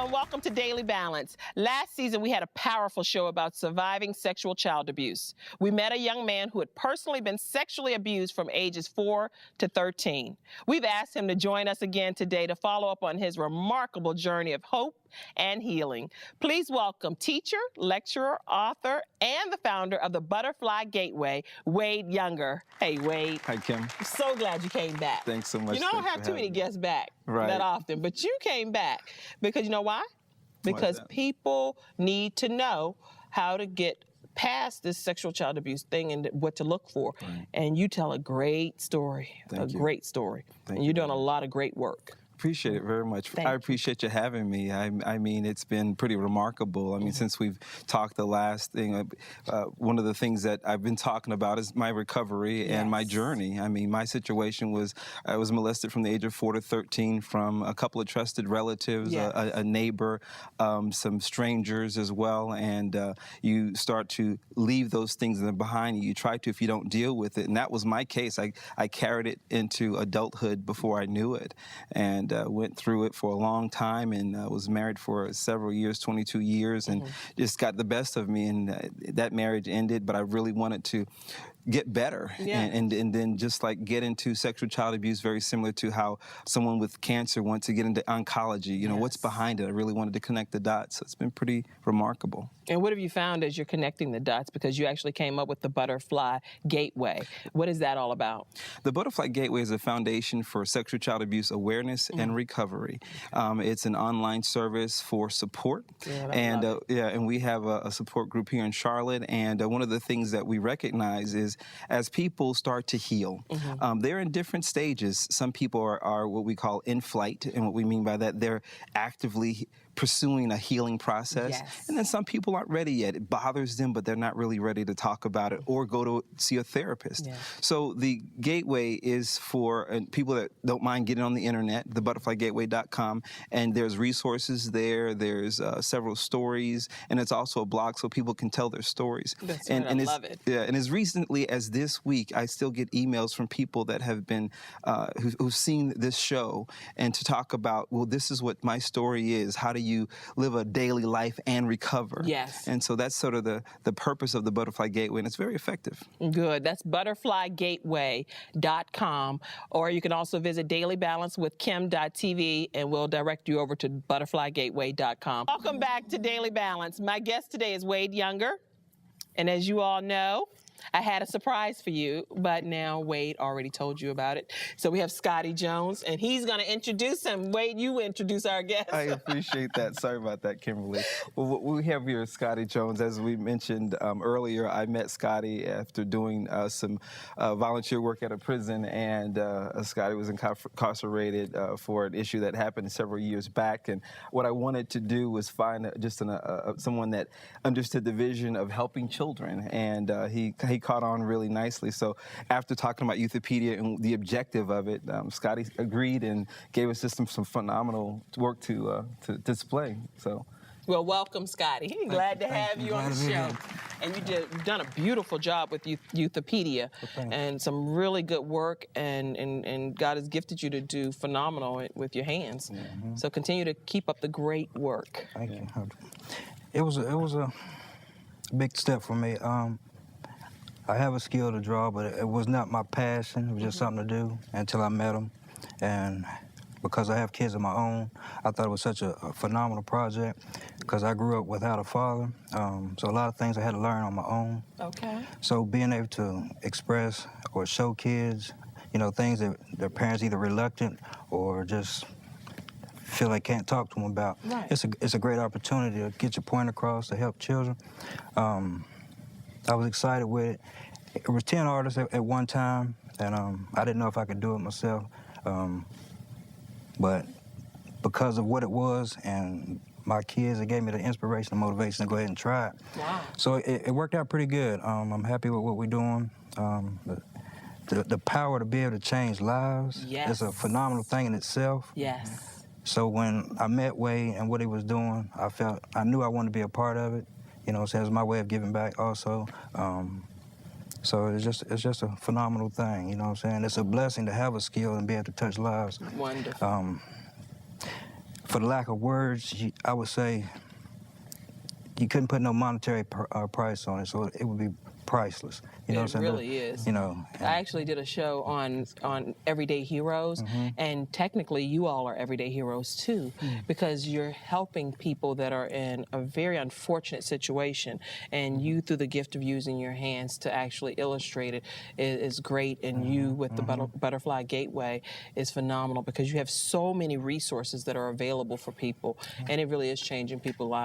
Hello and welcome to Daily Balance. Last season, we had a powerful show about surviving sexual child abuse. We met a young man who had personally been sexually abused from ages 4 to 13. We've asked him to join us again today to follow up on his remarkable journey of hope and healing. Please welcome teacher, lecturer, author, and the founder of the Butterfly Gateway, Wade Younger. Hey, Wade. Hi, Kim. I'm so glad you came back. Thanks so much. You know, I don't have too many guests back that often, but you came back because you know why? Because people need to know how to get past this sexual child abuse thing and what to look for. Right. And you tell a great story, great story. And you're doing a lot of great work. Appreciate it very much. I appreciate you having me. I mean, it's been pretty remarkable. I mean, since we've talked the last thing, one of the things that I've been talking about is my recovery and my journey. I mean, my situation was, I was molested from the age of 4 to 13 from a couple of trusted relatives, a neighbor, some strangers as well, and you start to leave those things behind you. You try to if you don't deal with it, and that was my case. I carried it into adulthood before I knew it, and went through it for a long time, and was married for several years, 22 years, and just got the best of me, and that marriage ended, but I really wanted to get better and then just like get into sexual child abuse, very similar to how someone with cancer wants to get into oncology. You know, what's behind it? I really wanted to connect the dots. So it's been pretty remarkable. And what have you found as you're connecting the dots? Because you actually came up with the Butterfly Gateway. What is that all about? The Butterfly Gateway is a foundation for sexual child abuse awareness and recovery. It's an online service for support. And we have a support group here in Charlotte. And one of the things that we recognize is as people start to heal, they're in different stages. Some people are what we call in flight, and what we mean by that, they're actively pursuing a healing process. And then some people aren't ready yet. It bothers them, but they're not really ready to talk about it or go to see a therapist. So the Gateway is for people that don't mind getting on the internet, thebutterflygateway.com, and there's resources there. There's several stories, and it's also a blog so people can tell their stories. I love it. Yeah, and as recently as this week, I still get emails from people that have been, who've seen this show, and to talk about, well, this is what my story is. How do you live a daily life and recover? And so that's sort of the purpose of the Butterfly Gateway, and it's very effective. Good. That's butterflygateway.com, or you can also visit dailybalancewithkim.tv, and we'll direct you over to butterflygateway.com. Welcome back to Daily Balance. My guest today is Wade Younger, and as you all know, I had a surprise for you, but now Wade already told you about it. So we have Scotty Jones, and he's going to introduce him. Wade, you introduce our guest. I appreciate that. Sorry about that, Kimberly. Well, we have here Scotty Jones. As we mentioned earlier, I met Scotty after doing some volunteer work at a prison, and Scotty was incarcerated for an issue that happened several years back. And what I wanted to do was find someone that understood the vision of helping children, and he caught on really nicely. So after talking about Youthpedia and the objective of it, Scotty agreed and gave us just some phenomenal work to display. So, well, welcome, Scotty. Glad to have you on the show. And you've done a beautiful job with Youthpedia, and some really good work, and God has gifted you to do phenomenal with your hands. So continue to keep up the great work. Thank you. It was a big step for me. I have a skill to draw, but it was not my passion. It was just something to do until I met him. And because I have kids of my own, I thought it was such a phenomenal project because I grew up without a father. So a lot of things I had to learn on my own. So being able to express or show kids, you know, things that their parents either reluctant or just feel they can't talk to them about. It's a great opportunity to get your point across, to help children. I was excited with it. It was 10 artists at one time, and I didn't know if I could do it myself. But because of what it was and my kids, it gave me the inspiration and motivation to go ahead and try it. So it worked out pretty good. I'm happy with what we're doing. The power to be able to change lives is a phenomenal thing in itself. So when I met Wade and what he was doing, I knew I wanted to be a part of it. You know, so it was my way of giving back also. So it's just a phenomenal thing, you know what I'm saying? It's a blessing to have a skill and be able to touch lives. Wonderful. for the lack of words, I would say you couldn't put no monetary price on it, so it would be priceless. You know what I'm saying? It really is. You know, I actually did a show on everyday heroes, and technically you all are everyday heroes too, because you're helping people that are in a very unfortunate situation, and you, through the gift of using your hands to actually illustrate it, is great. And you with the Butterfly Gateway is phenomenal, because you have so many resources that are available for people, and it really is changing people's lives.